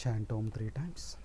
Chant Om 3 times.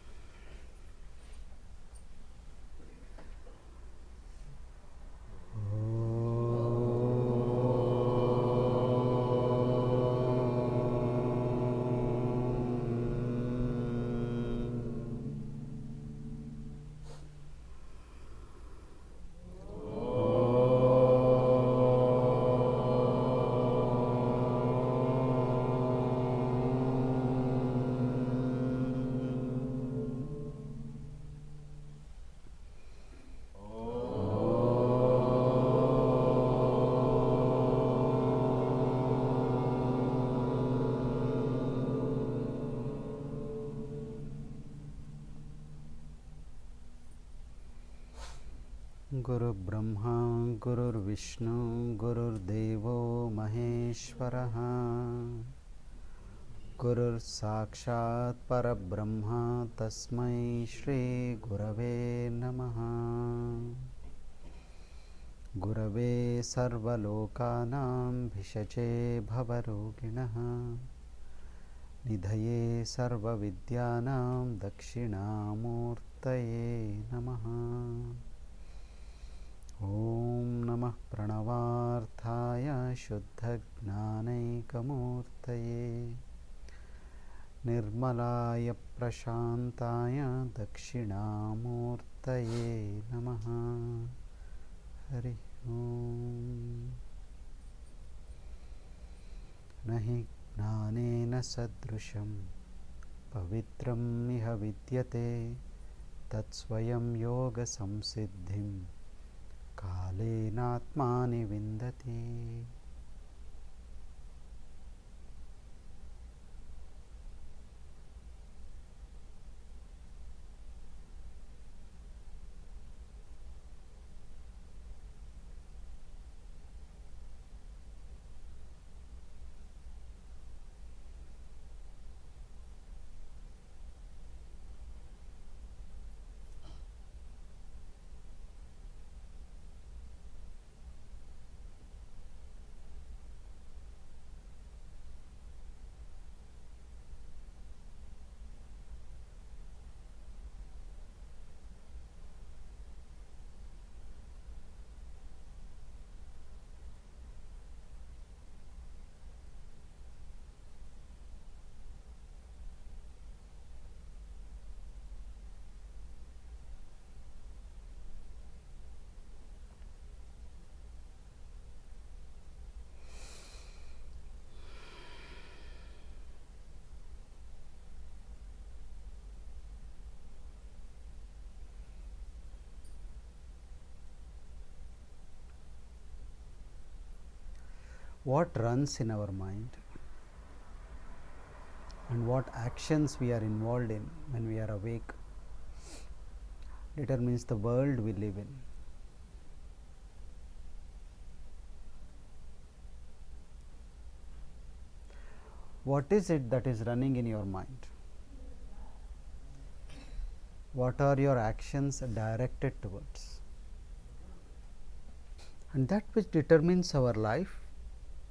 गुरु ब्रह्मा गुरुर्विष्णु गुरुर्देवो महेश्वरः गुरुर्साक्षात् परब्रह्म तस्मै श्री गुरवे नमः। गुरवे सर्वलोकानां भिषजे भवरोगिणः निधये सर्वविद्यानां दक्षिणामूर्तये नमः। ॐ नमः प्रणवार्थाय शुद्धज्ञानैकमूर्तये निर्मलाय प्रशान्ताय दक्षिणामूर्तये नमः। हरि ओम्। न हि ज्ञानेन सदृशं पवित्रम् इह विद्यते तत्स्वयं योगसंसिद्धिं कालेनात्मानि विन्दति। What runs in our mind and what actions we are involved in when we are awake determines the world we live in. What is it that is running in your mind? What are your actions directed towards? And that which determines our life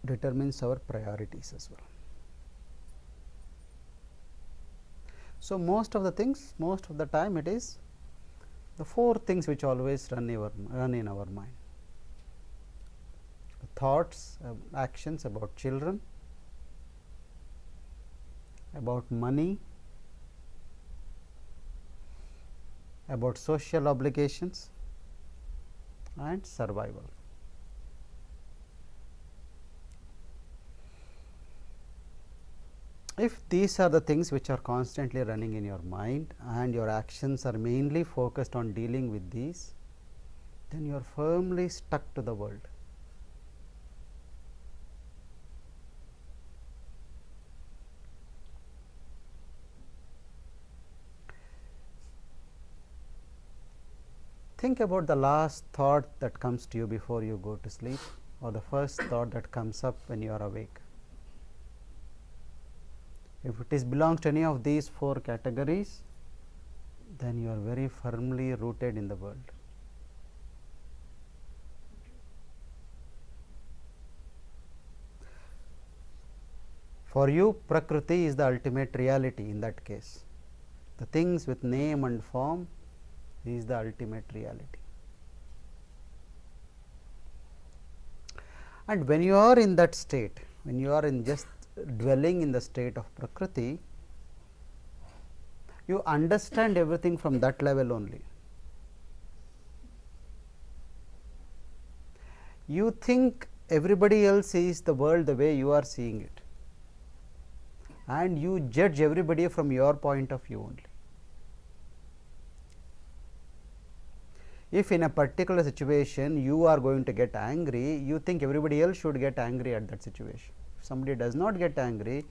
determines our priorities as well. So, most of the time it is the four things which always run in our mind: thoughts, actions about children, about money, about social obligations, and survival. If these are the things which are constantly running in your mind and your actions are mainly focused on dealing with these, then you are firmly stuck to the world. Think about the last thought that comes to you before you go to sleep, or the first thought that comes up when you are awake. If it belongs to any of these four categories, then you are very firmly rooted in the world. For you, Prakriti is the ultimate reality in that case. The things with name and form is the ultimate reality. And when you are in that state, when you are in just dwelling in the state of Prakriti, you understand everything from that level only. You think everybody else sees the world the way you are seeing it, and you judge everybody from your point of view only. If in a particular situation you are going to get angry, you think everybody else should get angry at that situation. If somebody does not get angry,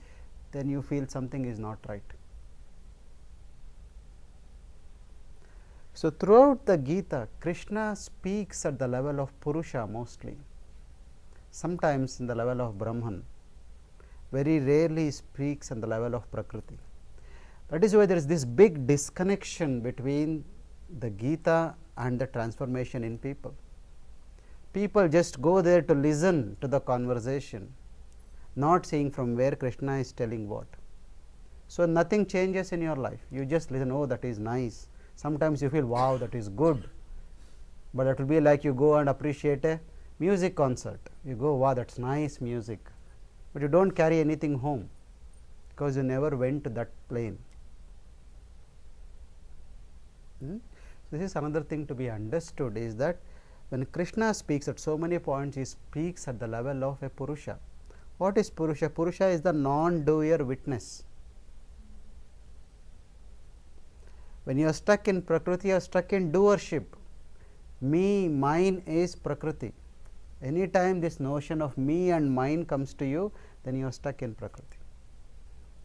then you feel something is not right. So, throughout the Gita, Krishna speaks at the level of Purusha mostly, sometimes in the level of Brahman, very rarely speaks on the level of Prakriti. That is why there is this big disconnection between the Gita and the transformation in people. People just go there to listen to the conversation, not seeing from where Krishna is telling what. So, nothing changes in your life, you just listen, oh, that is nice. Sometimes you feel, wow, that is good, but that will be like you go and appreciate a music concert. You go, wow, that is nice music, but you do not carry anything home because you never went to that plane. This is another thing to be understood, is that when Krishna speaks at so many points, he speaks at the level of a Purusha. What is Purusha? Purusha is the non-doer witness. When you are stuck in Prakriti, you are stuck in doership. Me, mine is Prakriti. Anytime this notion of me and mine comes to you, then you are stuck in Prakriti.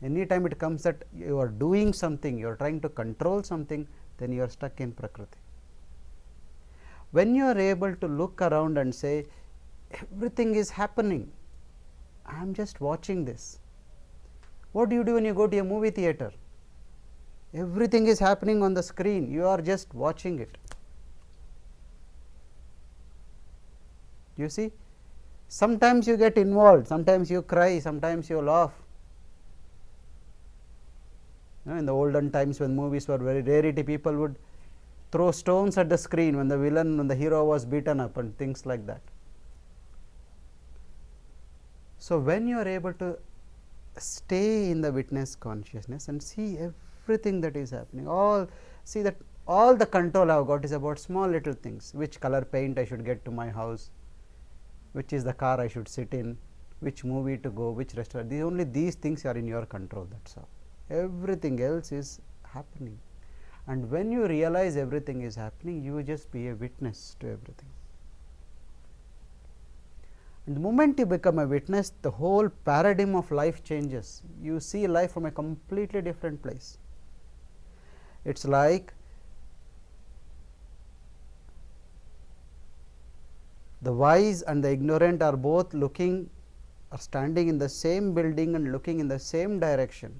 Anytime it comes that you are doing something, you are trying to control something, then you are stuck in Prakriti. When you are able to look around and say, everything is happening, I am just watching this. What do you do when you go to a movie theater? Everything is happening on the screen, you are just watching it. You see, sometimes you get involved, sometimes you cry, sometimes you laugh. In the olden times when movies were very rarity, people would throw stones at the screen when the villain, when the hero was beaten up and things like that. So, when you are able to stay in the witness consciousness and see everything that is happening, see that all the control I have got is about small little things, which color paint I should get to my house, which is the car I should sit in, which movie to go, which restaurant, only these things are in your control, that is all. Everything else is happening, and when you realize everything is happening, you just be a witness to everything. And the moment you become a witness, the whole paradigm of life changes. You see life from a completely different place. It is like the wise and the ignorant are both standing in the same building and looking in the same direction,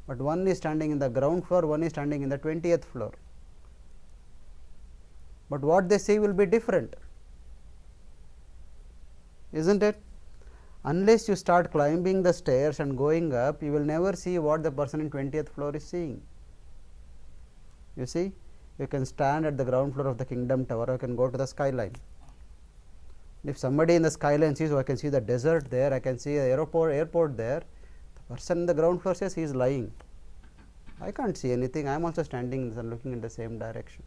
but one is standing in the ground floor, one is standing in the 20th floor, but what they see will be different, isn't it? Unless you start climbing the stairs and going up, you will never see what the person in 20th floor is seeing. You see, you can stand at the ground floor of the Kingdom Tower, or you can go to the skyline. If somebody in the skyline sees, oh, I can see the desert there, I can see the airport there, the person in the ground floor says he is lying. I can't see anything, I am also standing and looking in the same direction.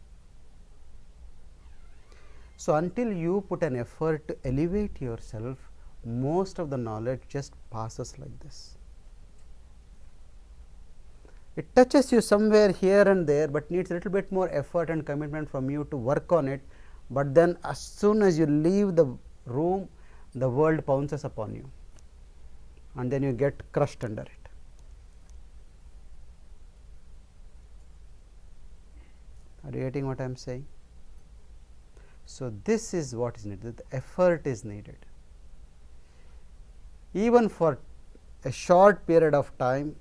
So, until you put an effort to elevate yourself, most of the knowledge just passes like this. It touches you somewhere here and there, but needs a little bit more effort and commitment from you to work on it, but then as soon as you leave the room, the world pounces upon you, and then you get crushed under it. Are you getting what I am saying? So, this is what is needed, the effort is needed. Even for a short period of time,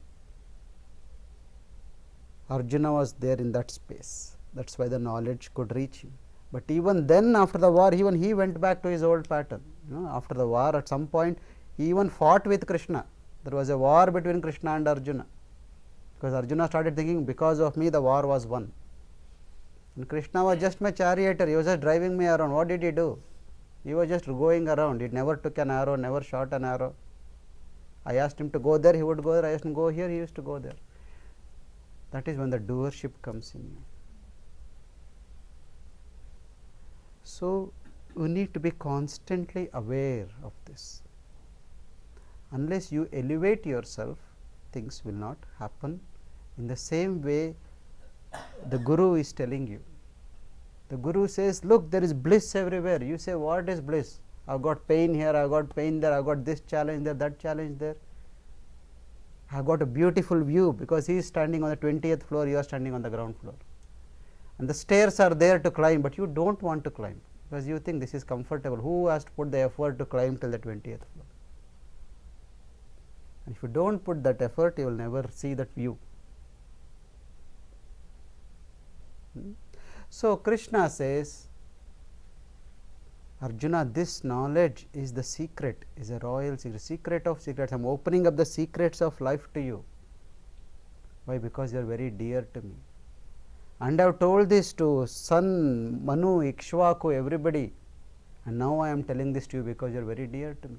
Arjuna was there in that space, that is why the knowledge could reach him. But even then, after the war, even he went back to his old pattern. After the war, at some point, he even fought with Krishna. There was a war between Krishna and Arjuna. because Arjuna started thinking, because of me the war was won. And Krishna was just my charioteer, he was just driving me around. What did he do? He was just going around, he never took an arrow, never shot an arrow. I asked him to go there, he would go there. I asked him to go here, he used to go there. That is when the doership comes in you. So, you need to be constantly aware of this. Unless you elevate yourself, things will not happen in the same way the Guru is telling you. The Guru says, look, there is bliss everywhere. You say, what is bliss? I have got pain here, I have got pain there, I have got this challenge there, that challenge there. I have got a beautiful view, because he is standing on the 20th floor, you are standing on the ground floor. And the stairs are there to climb, but you do not want to climb, because you think this is comfortable. Who has to put the effort to climb till the 20th floor? And if you do not put that effort, you will never see that view. So, Krishna says, Arjuna, this knowledge is the secret, is a royal secret, secret of secrets. I am opening up the secrets of life to you. Why? Because you are very dear to me. And I have told this to Sun, Manu, Ikshvaku, everybody. And now I am telling this to you because you are very dear to me.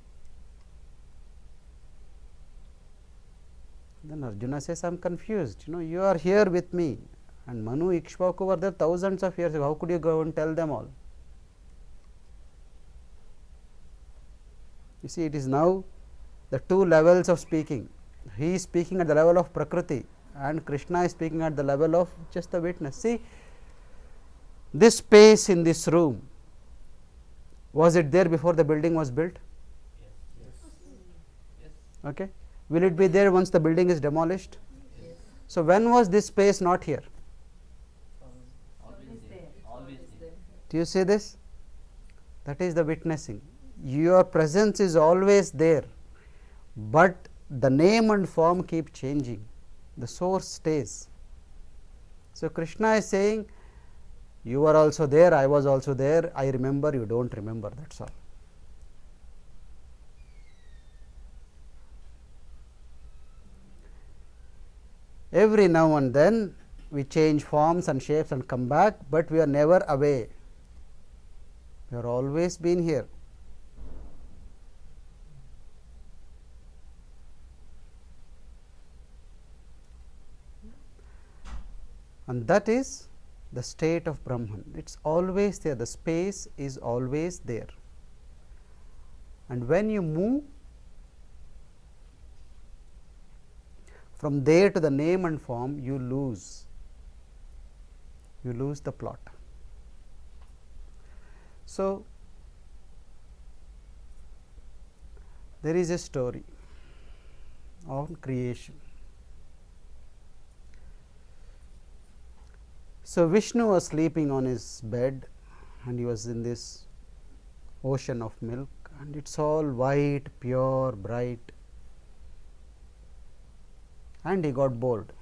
Then Arjuna says, I am confused. You are here with me. And Manu, Ikshvaku were there thousands of years ago. How could you go and tell them all? You see, it is now the two levels of speaking. He is speaking at the level of Prakriti, and Krishna is speaking at the level of just the witness. See, this space in this room, was it there before the building was built? Yes. Okay. Will it be there once the building is demolished? Yes. So, when was this space not here? Always there. Do you see this? That is the witnessing. Your presence is always there, but the name and form keep changing, the source stays. So, Krishna is saying, you were also there, I was also there, I remember, you do not remember, that is all. Every now and then we change forms and shapes and come back, but we are never away, we are always been here. And that is the state of Brahman. It is always there, the space is always there. And when you move from there to the name and form, you lose the plot. So, there is a story on creation. So, Vishnu was sleeping on his bed and he was in this ocean of milk, and it is all white, pure, bright, and he got bored.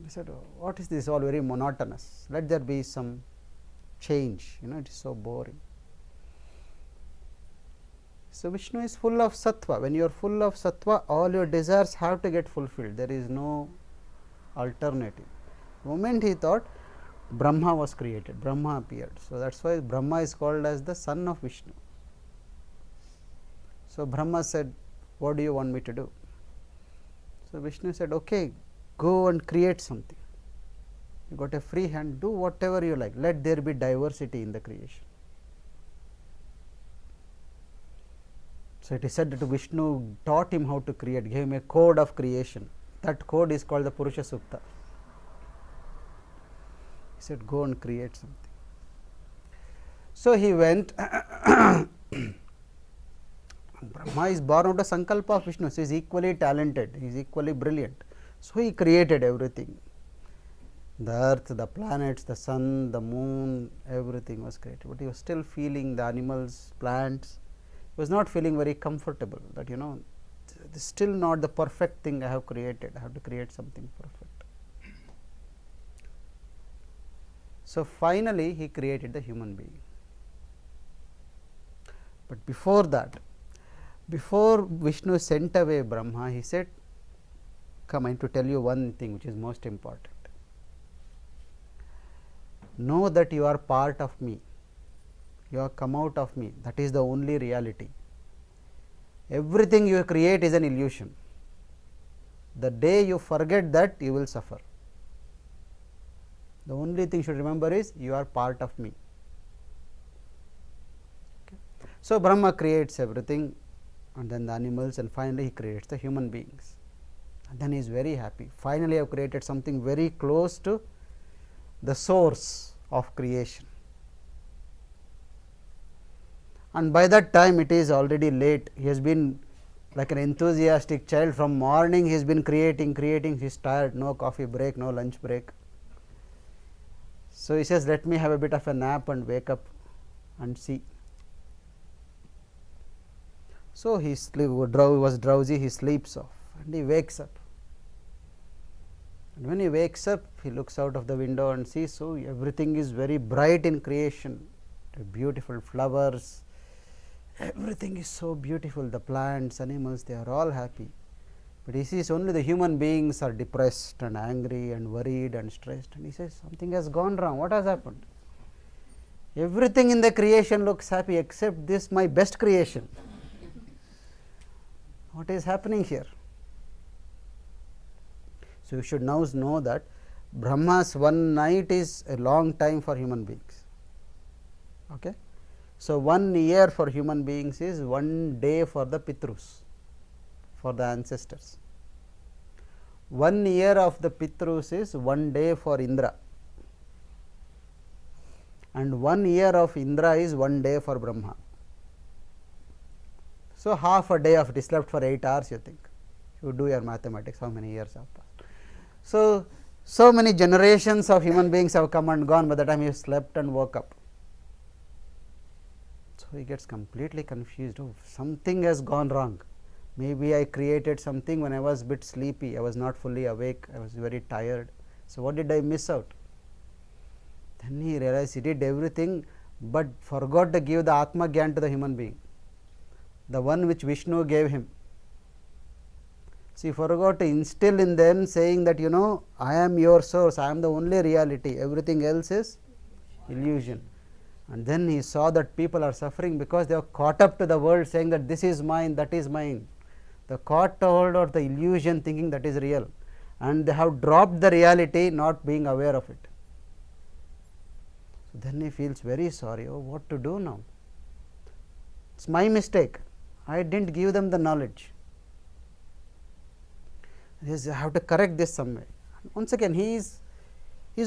He said, oh, what is this, all very monotonous, let there be some change, it is so boring. So, Vishnu is full of sattva. When you are full of sattva, all your desires have to get fulfilled, there is no alternative. The moment he thought, Brahma was created, Brahma appeared. So, that is why Brahma is called as the son of Vishnu. So, Brahma said, what do you want me to do? So, Vishnu said, okay, go and create something. You got a free hand, do whatever you like, let there be diversity in the creation. So, it is said that Vishnu taught him how to create, gave him a code of creation. That code is called the Purusha Sukta. He said, go and create something. So, he went. Brahma is born out of Sankalpa of Vishnu, so he is equally talented, he is equally brilliant. So, he created everything, the earth, the planets, the sun, the moon, everything was created, but he was still feeling the animals, plants, he was not feeling very comfortable, that this is still not the perfect thing I have created, I have to create something perfect. So, finally, he created the human being. But before that, before Vishnu sent away Brahma, he said, come in to tell you one thing which is most important. Know that you are part of me, you have come out of me, that is the only reality. Everything you create is an illusion. The day you forget that, you will suffer. The only thing you should remember is you are part of me. Okay. So, Brahma creates everything, and then the animals, and finally he creates the human beings, and then he is very happy. Finally, I have created something very close to the source of creation, and by that time it is already late. He has been like an enthusiastic child from morning, he has been creating, he is tired, no coffee break, no lunch break. So, he says, let me have a bit of a nap and wake up and see. So, he was drowsy, he sleeps off and he wakes up. And when he wakes up, he looks out of the window and sees, so everything is very bright in creation, the beautiful flowers, everything is so beautiful, the plants, animals, they are all happy. But he sees only the human beings are depressed and angry and worried and stressed, and he says, something has gone wrong, what has happened? Everything in the creation looks happy except this, my best creation. What is happening here? So, you should now know that Brahma's one night is a long time for human beings. Okay? So, 1 year for human beings is 1 day for the Pitrus, for the ancestors. 1 year of the Pitrus is 1 day for Indra, and 1 year of Indra is 1 day for Brahma. So, half a day of it is left for 8 hours, you think. You do your mathematics, how many years have passed. So many generations of human beings have come and gone by the time he slept and woke up. So, he gets completely confused, oh, something has gone wrong. Maybe I created something when I was a bit sleepy, I was not fully awake, I was very tired. So, what did I miss out? Then he realized he did everything, but forgot to give the Atma Gyan to the human being, the one which Vishnu gave him. So, he forgot to instill in them, saying that, you know, I am your source, I am the only reality, everything else is illusion. And then he saw that people are suffering because they are caught up to the world, saying that this is mine, that is mine. They are caught hold of the illusion, thinking that is real, and they have dropped the reality, not being aware of it. So, then he feels very sorry, oh, what to do now? It is my mistake, I did not give them the knowledge. I have to correct this somewhere. Once again, he is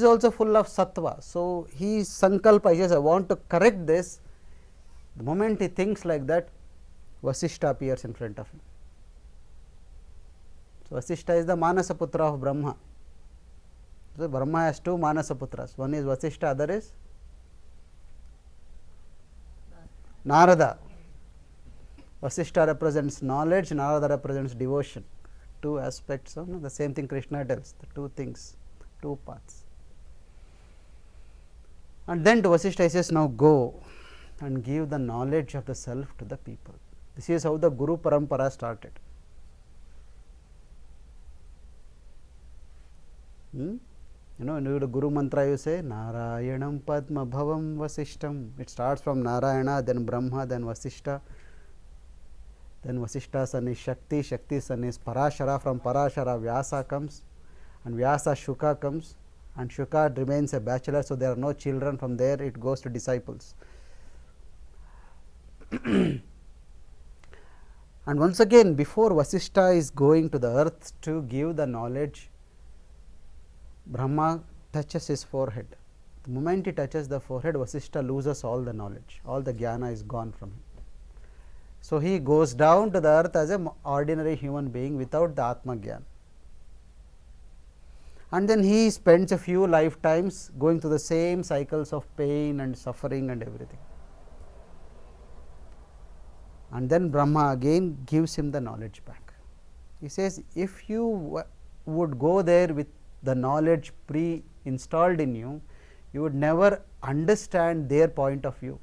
also full of sattva. So, he sankalpa, he says, I want to correct this. The moment he thinks like that, Vasishta appears in front of him. So, Vasishta is the Manasaputra of Brahma. So, Brahma has 2 Manasaputras, one is Vasishta, other is Narada. Vasishta represents knowledge, Narada represents devotion. 2 aspects of the same thing Krishna tells, the 2 things, 2 paths. And then to Vasishta he says, now go and give the knowledge of the self to the people. This is how the Guru Parampara started. You know, in the Guru Mantra you say, Narayanam Padma Bhavam Vasishtam. It starts from Narayana, then Brahma, then Vasishta. Then Vasishta's son is Shakti, Shakti's son is Parashara, from Parashara Vyasa comes, and Vyasa Shuka comes, and Shuka remains a bachelor, so there are no children. From there it goes to disciples. And once again, before Vasishta is going to the earth to give the knowledge, Brahma touches his forehead. The moment he touches the forehead, Vasishta loses all the knowledge, all the jnana is gone from him. So, he goes down to the earth as an ordinary human being without the Atma Gyan. And then he spends a few lifetimes going through the same cycles of pain and suffering and everything. And then Brahma again gives him the knowledge back. He says, if you would go there with the knowledge pre-installed in you, you would never understand their point of view.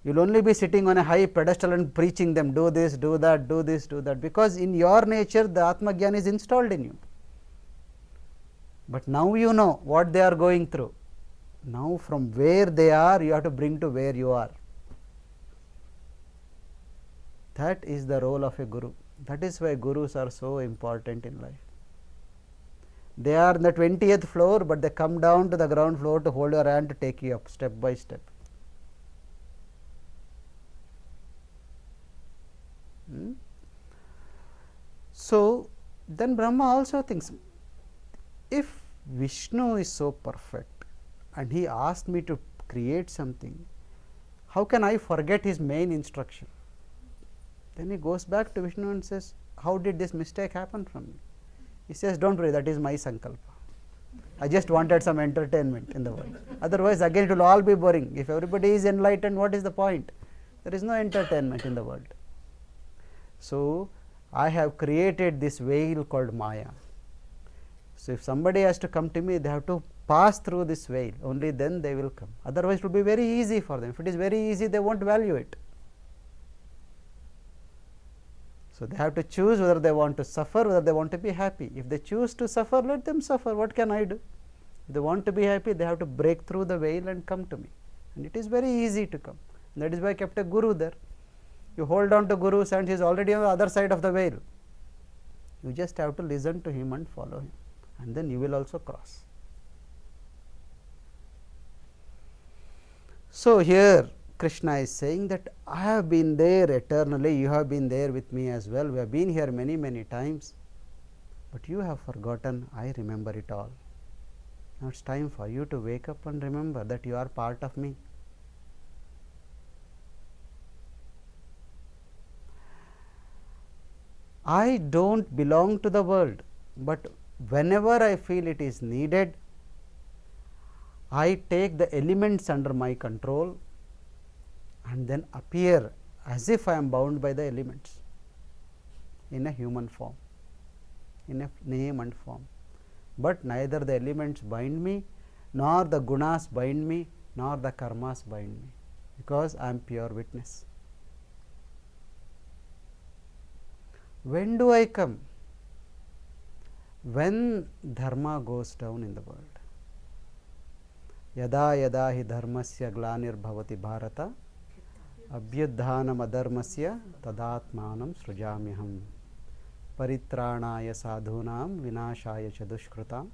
You will only be sitting on a high pedestal and preaching them, do this, do that, do this, do that, because in your nature the Atma Gyan is installed in you. But now you know what they are going through. Now from where they are, you have to bring to where you are. That is the role of a guru. That is why gurus are so important in life. They are in the 20th floor, but they come down to the ground floor to hold your hand to take you up step by step. So then Brahma also thinks, if Vishnu is so perfect and he asked me to create something, how can I forget his main instruction? Then he goes back to Vishnu and says, how did this mistake happen from me? He says, don't worry, that is my sankalpa. I just wanted some entertainment in the world. Otherwise again it will all be boring. If everybody is enlightened, what is the point? There is no entertainment in the world. So I have created this veil called Maya. So if somebody has to come to me, they have to pass through this veil, only then they will come. Otherwise it will be very easy for them. If it is very easy, they won't value it. So they have to choose whether they want to suffer, whether they want to be happy. If they choose to suffer, let them suffer. What can I do? If they want to be happy, they have to break through the veil and come to me. And it is very easy to come. And that is why I kept a guru there. You hold on to Guru's hand, he is already on the other side of the veil. You just have to listen to him and follow him, and then you will also cross. So here Krishna is saying that I have been there eternally, you have been there with me as well, we have been here many, many times, but you have forgotten, I remember it all. Now it is time for you to wake up and remember that you are part of me. I don't belong to the world, but whenever I feel it is needed, I take the elements under my control and then appear as if I am bound by the elements in a human form, in a name and form. But neither the elements bind me, nor the gunas bind me, nor the karmas bind me, because I am pure witness. When do I come? When dharma goes down in the world. Yada yada hi dharmasya glanir bhavati bharata abhyudhanam adharmasya tadatmanam srujamyaham paritranaya sadhunam vinashaya cha dushkrutam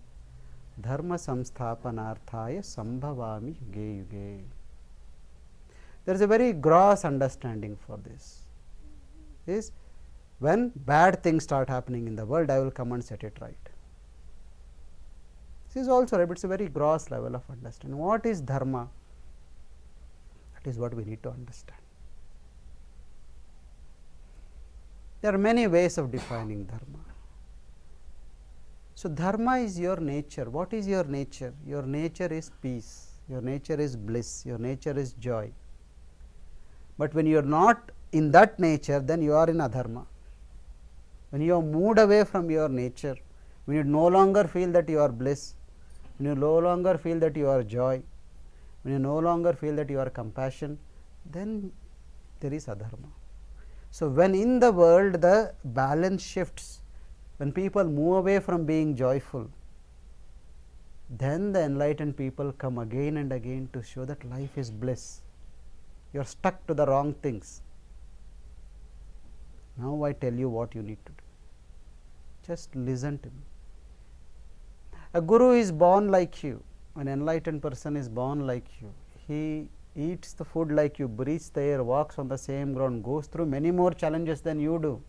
dharma samsthapanarthaya sambhavami yuge yuge. There is a very gross understanding for this. Is when bad things start happening in the world, I will come and set it right. This is also right, but it is a very gross level of understanding. What is dharma? That is what we need to understand. There are many ways of defining dharma. So dharma is your nature. What is your nature? Your nature is peace, your nature is bliss, your nature is joy. But when you are not in that nature, then you are in adharma. When you have moved away from your nature, when you no longer feel that you are bliss, when you no longer feel that you are joy, when you no longer feel that you are compassion, then there is adharma. So when in the world the balance shifts, when people move away from being joyful, then the enlightened people come again and again to show that life is bliss. You are stuck to the wrong things. Now I tell you what you need to do. Just listen to me. A guru is born like you, an enlightened person is born like you. He eats the food like you, breathes the air, walks on the same ground, goes through many more challenges than you do.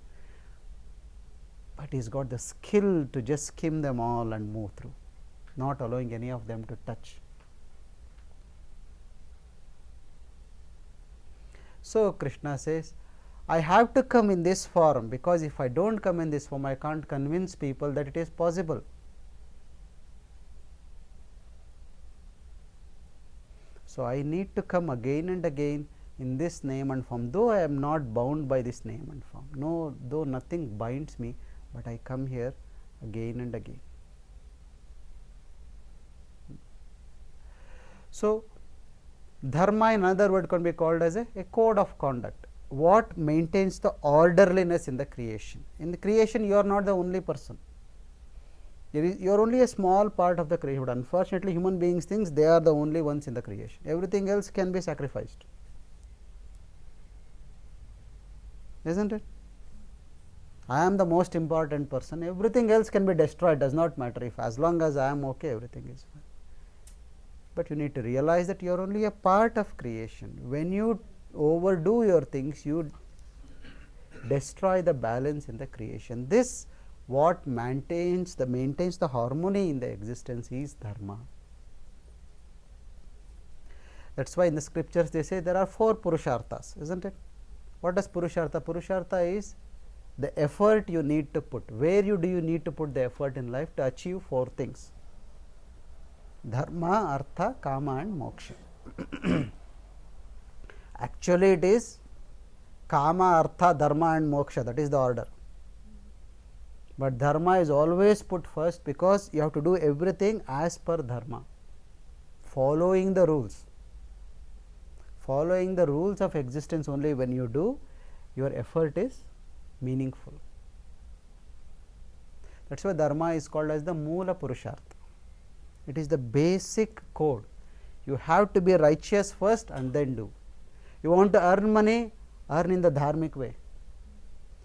But he has got the skill to just skim them all and move through, not allowing any of them to touch. So Krishna says, I have to come in this form, because if I don't come in this form, I can't convince people that it is possible. So I need to come again and again in this name and form, though I am not bound by this name and form. No, though nothing binds me, but I come here again and again. So Dharma in another word can be called as a code of conduct. What maintains the orderliness in the creation? In the creation, you are not the only person. You are only a small part of the creation, but unfortunately human beings thinks they are the only ones in the creation. Everything else can be sacrificed, isn't it? I am the most important person, everything else can be destroyed, does not matter, if as long as I am okay, everything is fine. But you need to realize that you are only a part of creation. When you overdo your things, you destroy the balance in the creation. This what maintains the harmony in the existence is dharma. That is why in the scriptures they say there are 4 purusharthas, isn't it? What does purushartha? Purushartha is the effort you need to put. Where do you need to put the effort in life to achieve 4 things? Dharma, artha, kama and moksha. Actually it is kama, artha, dharma and moksha, that is the order. But dharma is always put first because you have to do everything as per dharma, following the rules. Following the rules of existence only when you do, your effort is meaningful. That is why dharma is called as the Moola Purushartha. It is the basic code. You have to be righteous first and then do. You want to earn money, earn in the dharmic way.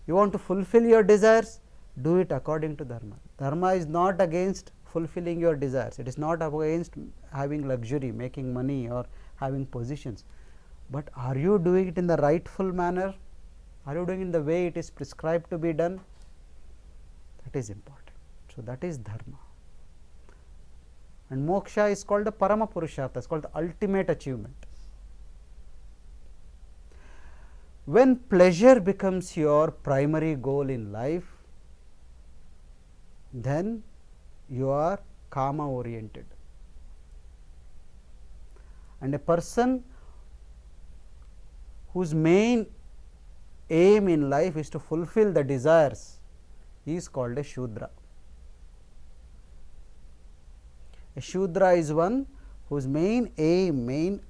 You want to fulfill your desires, do it according to dharma. Dharma is not against fulfilling your desires. It is not against having luxury, making money or having positions. But are you doing it in the rightful manner? Are you doing it in the way it is prescribed to be done? That is important. So, that is dharma. And moksha is called the Parama Purushartha, it is called the ultimate achievement. When pleasure becomes your primary goal in life, then you are kama oriented. And a person whose main aim in life is to fulfill the desires is called a Shudra. A Shudra is one whose main aim, main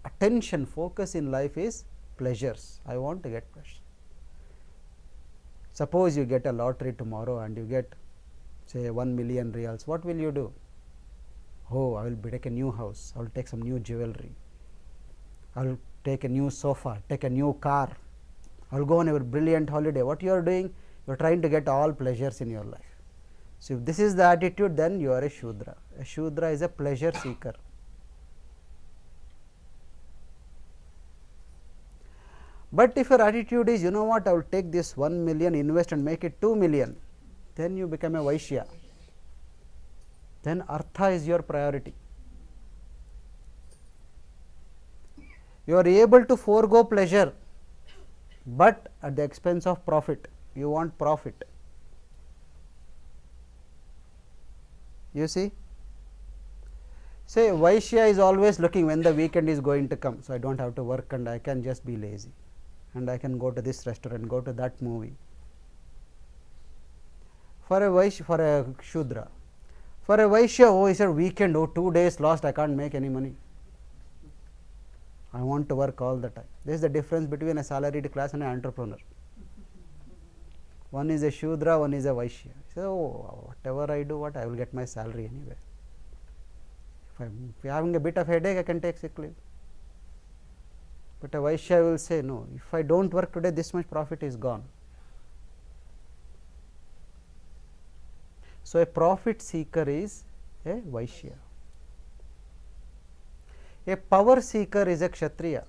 attention, focus in life is pleasures. I want to get pleasure. Suppose you get a lottery tomorrow and you get say 1 million reals, what will you do? Oh, I will take a new house, I will take some new jewelry, I will take a new sofa, take a new car, I will go on a brilliant holiday. What you are doing? You are trying to get all pleasures in your life. So, if this is the attitude, then you are a Shudra. A Shudra is a pleasure seeker. But if your attitude is, you know what, I will take this 1 million, invest and make it 2 million, then you become a Vaishya. Then Artha is your priority. You are able to forego pleasure, but at the expense of profit. You want profit. You see? Say Vaishya is always looking when the weekend is going to come, so I do not have to work and I can just be lazy and I can go to this restaurant, go to that movie. For a Vaishya, for a Shudra, for a Vaishya, oh, he said weekend, oh, 2 days lost, I can't make any money. I want to work all the time. This is the difference between a salaried class and an entrepreneur. One is a Shudra, one is a Vaishya. So, whatever I do, I will get my salary anyway. If I am having a bit of headache, I can take sick leave. But a Vaishya will say, no, if I do not work today, this much profit is gone. So, a profit seeker is a Vaishya. A power seeker is a Kshatriya.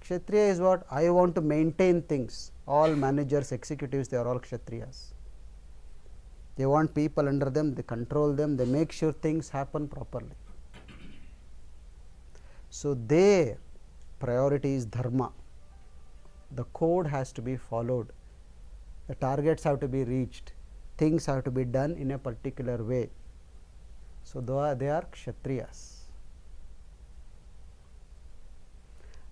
Kshatriya is what? I want to maintain things. All managers, executives, they are all Kshatriyas. They want people under them, they control them, they make sure things happen properly. So, their priority is dharma. The code has to be followed. The targets have to be reached. Things have to be done in a particular way. So, they are Kshatriyas.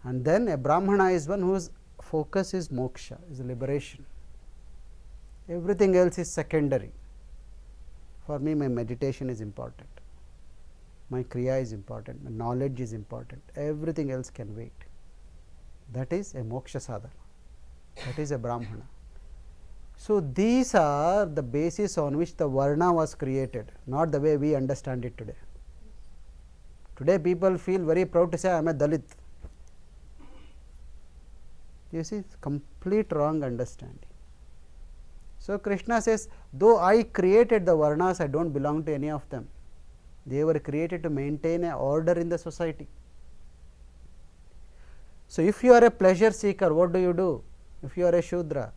And then a Brahmana is one whose focus is moksha, is liberation. Everything else is secondary. For me, my meditation is important. My kriya is important, my knowledge is important, everything else can wait. That is a moksha sadhana, that is a brahmana. So, these are the basis on which the varna was created, not the way we understand it today. Today people feel very proud to say I am a Dalit. You see, complete wrong understanding. So, Krishna says, though I created the varnas, I do not belong to any of them. They were created to maintain a order in the society. So, if you are a pleasure seeker, what do? If you are a Shudra,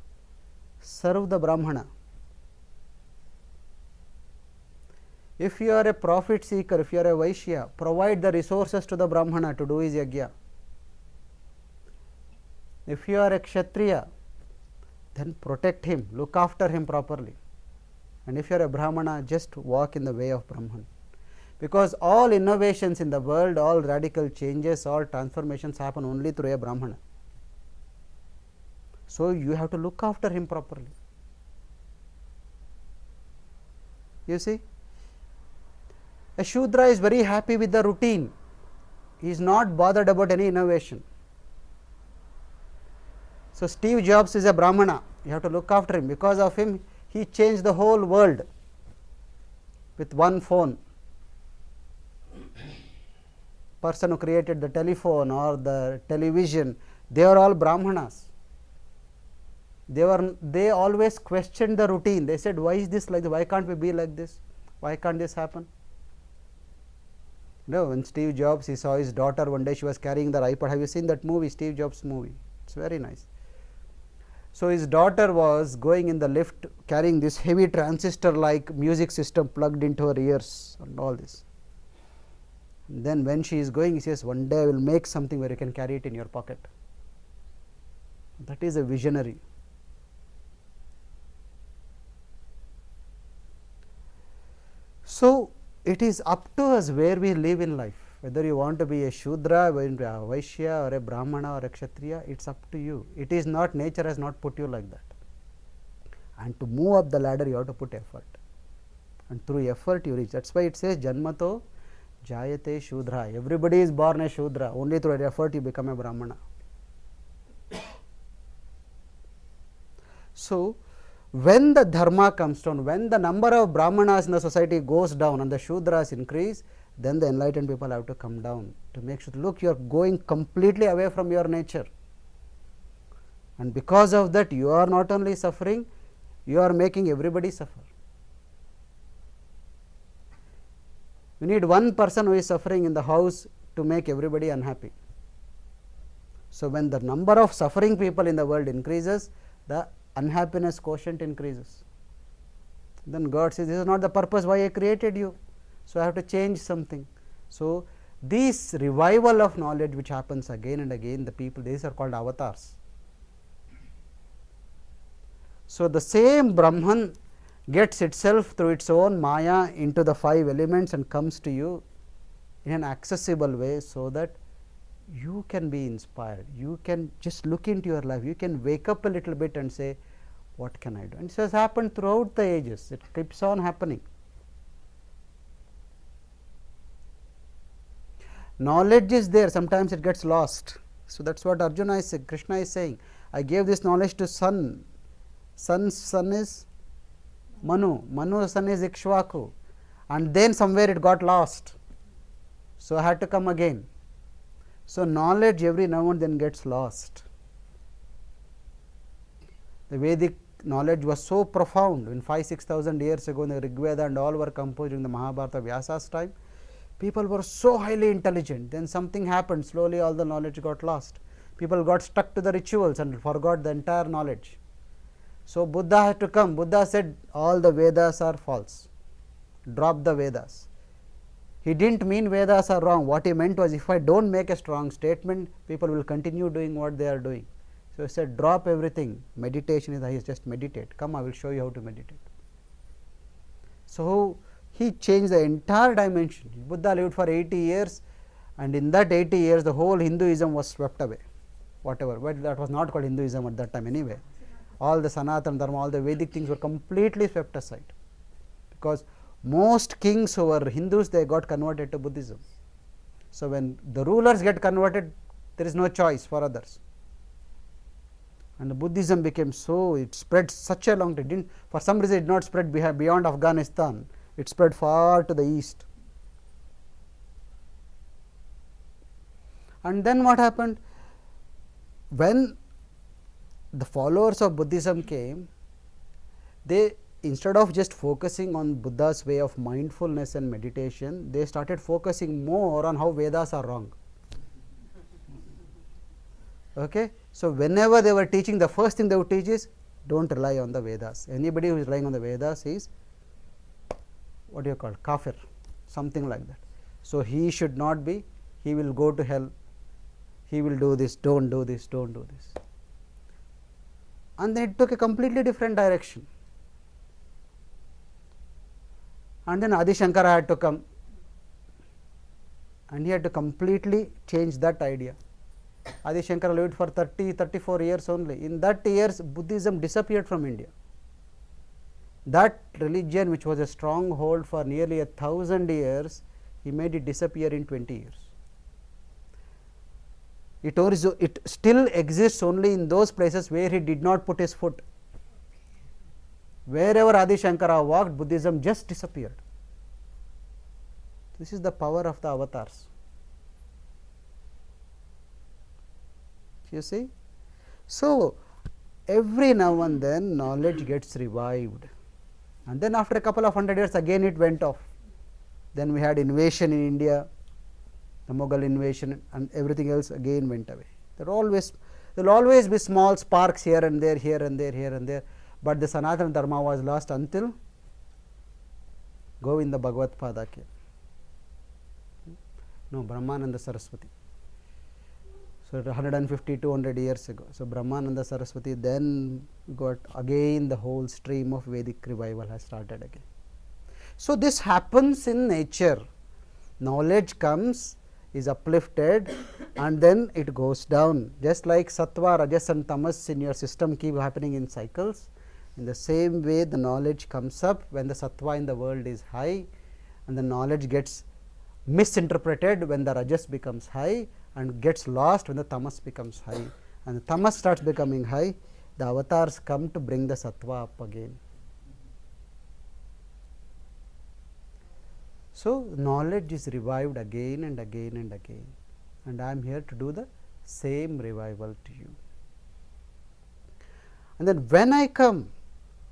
serve the Brahmana. If you are a profit seeker, if you are a Vaishya, provide the resources to the Brahmana to do his yajna. If you are a Kshatriya, then protect him, look after him properly. And if you are a Brahmana, just walk in the way of Brahman. Because all innovations in the world, all radical changes, all transformations happen only through a Brahmana. So, you have to look after him properly. You see, a Shudra is very happy with the routine, he is not bothered about any innovation. So, Steve Jobs is a Brahmana, you have to look after him. Because of him, he changed the whole world with one phone. Person who created the telephone or the television, they are all Brahmanas. They always questioned the routine. They said, why is this like this? Why can't we be like this? Why can't this happen? You know, when Steve Jobs, he saw his daughter one day, she was carrying the iPod. Have you seen that movie, Steve Jobs movie? It's very nice. So, his daughter was going in the lift carrying this heavy transistor like music system plugged into her ears and all this. And then when she is going, he says, one day I will make something where you can carry it in your pocket. That is a visionary. So, it is up to us where we live in life, whether you want to be a Shudra, a Vaishya or a Brahmana or a Kshatriya, it is up to you. It is not, nature has not put you like that. And to move up the ladder, you have to put effort. And through effort you reach. That is why it says, Janmato Jayate Shudra. Everybody is born a Shudra, only through effort you become a Brahmana. So, when the dharma comes down, when the number of Brahmanas in the society goes down and the Shudras increase, then the enlightened people have to come down to make sure, look, you are going completely away from your nature. And because of that, you are not only suffering, you are making everybody suffer. You need one person who is suffering in the house to make everybody unhappy. So, when the number of suffering people in the world increases, the unhappiness quotient increases. Then God says, this is not the purpose why I created you. So, I have to change something. So, this revival of knowledge which happens again and again, the people, these are called avatars. So, the same Brahman gets itself through its own Maya into the 5 elements and comes to you in an accessible way, so that you can be inspired, you can just look into your life, you can wake up a little bit and say, what can I do? And this has happened throughout the ages, it keeps on happening. Knowledge is there, sometimes it gets lost. So, that is what Arjuna is saying, Krishna is saying, I gave this knowledge to son, son's son is Manu, Manu's son is Ikshvaku, and then somewhere it got lost. So, I had to come again. So, knowledge every now and then gets lost. The Vedic knowledge was so profound in 5,000–6,000 years ago, the Rig Veda and all were composed in the Mahabharata, Vyasa's time. People were so highly intelligent, then something happened, slowly all the knowledge got lost. People got stuck to the rituals and forgot the entire knowledge. So, Buddha had to come. Buddha said all the Vedas are false, drop the Vedas. He did not mean Vedas are wrong. What he meant was, if I do not make a strong statement, people will continue doing what they are doing. So, he said drop everything, meditation is highest, just meditate, come I will show you how to meditate. So, he changed the entire dimension. Buddha lived for 80 years, and in that 80 years the whole Hinduism was swept away, whatever, but that was not called Hinduism at that time anyway. All the Sanatana Dharma, all the Vedic things were completely swept aside, because Most kings who were Hindus, they got converted to Buddhism. So, when the rulers get converted, there is no choice for others. And the Buddhism became so, it spread such a long time. For some reason, it did not spread beyond Afghanistan. It spread far to the east. And then what happened? When the followers of Buddhism came, they, instead of just focusing on Buddha's way of mindfulness and meditation, they started focusing more on how Vedas are wrong. Okay? So, whenever they were teaching, the first thing they would teach is, don't rely on the Vedas. Anybody who is relying on the Vedas is, what do you call, kafir, something like that. So, he should not be, he will go to hell, he will do this, don't do this, don't do this. And then it took a completely different direction. And then Adi Shankara had to come, and he had to completely change that idea. Adi Shankara lived for 34 years only. In that years, Buddhism disappeared from India. That religion, which was a stronghold for nearly 1,000 years, he made it disappear in 20 years. It still exists only in those places where he did not put his foot. Wherever Adi Shankara walked, Buddhism just disappeared. This is the power of the avatars. You see? So, every now and then knowledge gets revived, and then after a couple of 100 years again it went off. Then we had invasion in India, the Mughal invasion, and everything else again went away. There will always be small sparks here and there, here and there, here and there, but the Sanatana Dharma was lost until Govinda Bhagavad Pada came. No, Brahmananda Saraswati. So, 150-200 years ago. So, Brahmananda Saraswati then got again, the whole stream of Vedic revival has started again. So, this happens in nature. Knowledge comes, is uplifted, and then it goes down. Just like Sattva, Rajas and Tamas in your system keep happening in cycles, in the same way the knowledge comes up when the Sattva in the world is high, and the knowledge gets misinterpreted when the Rajas becomes high, and gets lost when the Tamas becomes high, and the Tamas starts becoming high. The avatars come to bring the Sattva up again. So, knowledge is revived again and again and again, and I am here to do the same revival to you. And then when I come,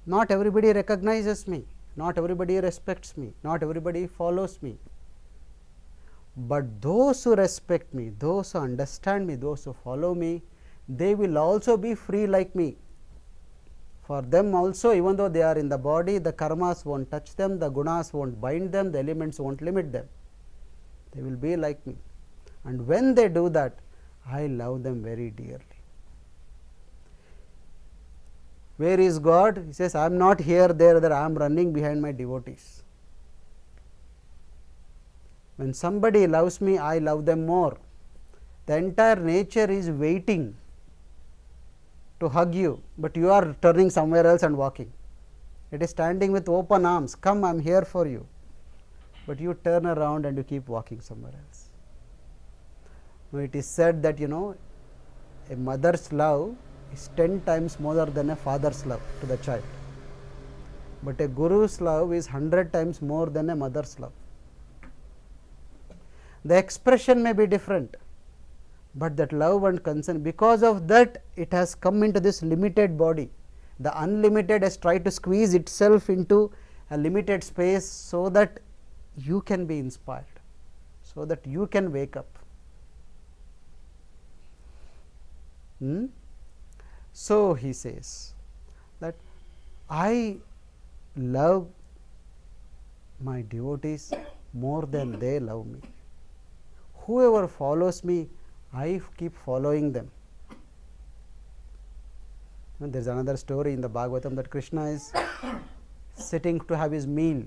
not everybody recognizes me, not everybody respects me, not everybody follows me. But those who respect me, those who understand me, those who follow me, they will also be free like me. For them also, even though they are in the body, the karmas won't touch them, the gunas won't bind them, the elements won't limit them. They will be like me. And when they do that, I love them very dearly. Where is God? He says, I am not here, there, I am running behind my devotees. When somebody loves me, I love them more. The entire nature is waiting to hug you, but you are turning somewhere else and walking. It is standing with open arms, come, I am here for you. But you turn around and you keep walking somewhere else. Now, it is said that, a mother's love is 10 times more than a father's love to the child. But a guru's love is 100 times more than a mother's love. The expression may be different, but that love and concern, because of that it has come into this limited body. The unlimited has tried to squeeze itself into a limited space so that you can be inspired, so that you can wake up. So, he says that I love my devotees more than they love me. Whoever follows me, I keep following them. And there is another story in the Bhagavatam that Krishna is sitting to have his meal,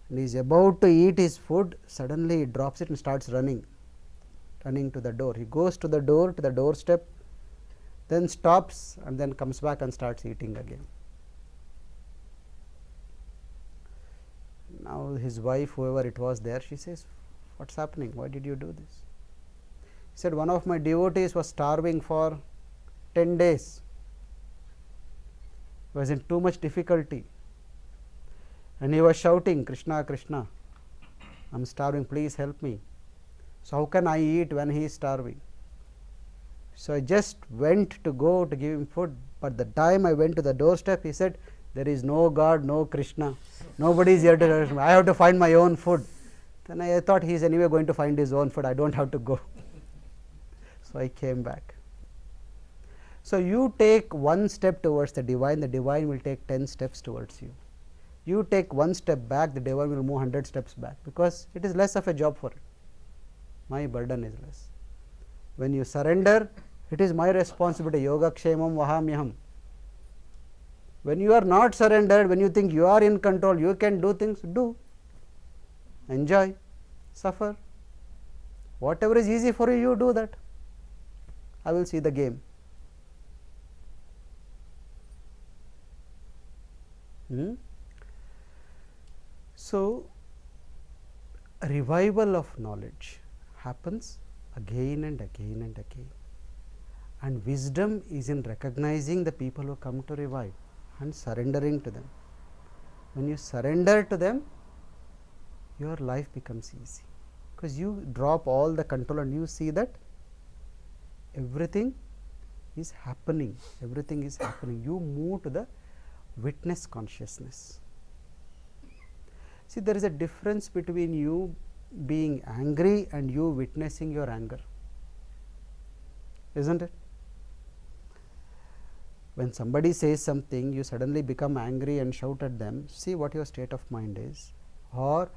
and he is about to eat his food. Suddenly he drops it and starts running to the door. He goes to the doorstep, then stops and then comes back and starts eating again. Now his wife, whoever it was there, she says, what's happening? Why did you do this? He said, one of my devotees was starving for 10 days. He was in too much difficulty. And he was shouting, Krishna, Krishna, I am starving, please help me. So how can I eat when he is starving? So I just went to go to give him food, but the time I went to the doorstep, he said, there is no God, no Krishna, nobody is here to help me. I have to find my own food. Then I thought he is anyway going to find his own food, I don't have to go. So I came back. So you take one step towards the divine will take 10 steps towards you. You take one step back, the divine will move 100 steps back, because it is less of a job for it. My burden is less. When you surrender, it is my responsibility. Yoga kshemam vahamyaham. When you are not surrendered, when you think you are in control, you can do things, do. Enjoy, suffer. Whatever is easy for you, you do that. I will see the game. So, a revival of knowledge happens again and again and again, and wisdom is in recognizing the people who come to revive and surrendering to them. When you surrender to them, your life becomes easy, because you drop all the control and you see that everything is happening, everything is happening. You move to the witness consciousness. See, there is a difference between you being angry and you witnessing your anger, isn't it? When somebody says something, you suddenly become angry and shout at them, see what your state of mind is. Or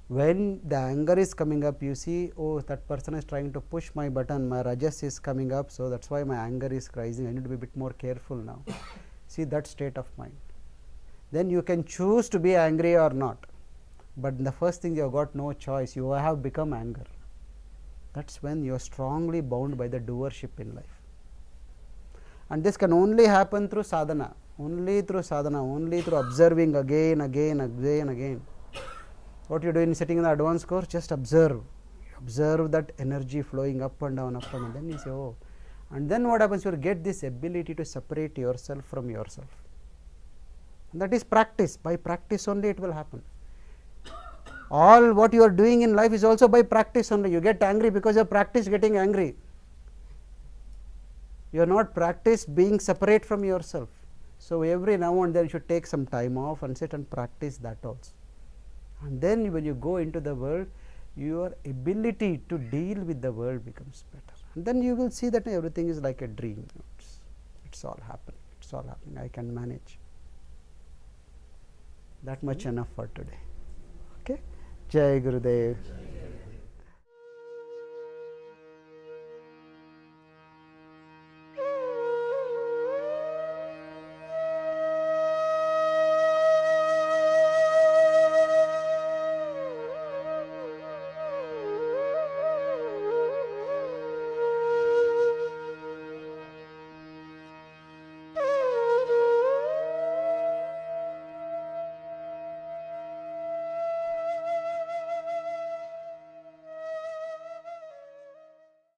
when the anger is coming up, you see, oh, that person is trying to push my button, my rajas is coming up, so that is why my anger is rising, I need to be a bit more careful now. See that state of mind. Then you can choose to be angry or not. But in the first thing, you have got no choice, you have become anger. That is when you are strongly bound by the doership in life. And this can only happen through sadhana, only through observing again. What you do in sitting in the advanced course, just observe that energy flowing up and down, and then you say, oh. And then what happens, you will get this ability to separate yourself from yourself. And that is practice. By practice only it will happen. All what you are doing in life is also by practice only. You get angry because you practice getting angry. You are not practiced being separate from yourself. So every now and then you should take some time off and sit and practice that also. And then when you go into the world, your ability to deal with the world becomes better. And then you will see that everything is like a dream. It's all happening. It's all happening. I can manage. That much enough for today. Okay. Jai Gurudev.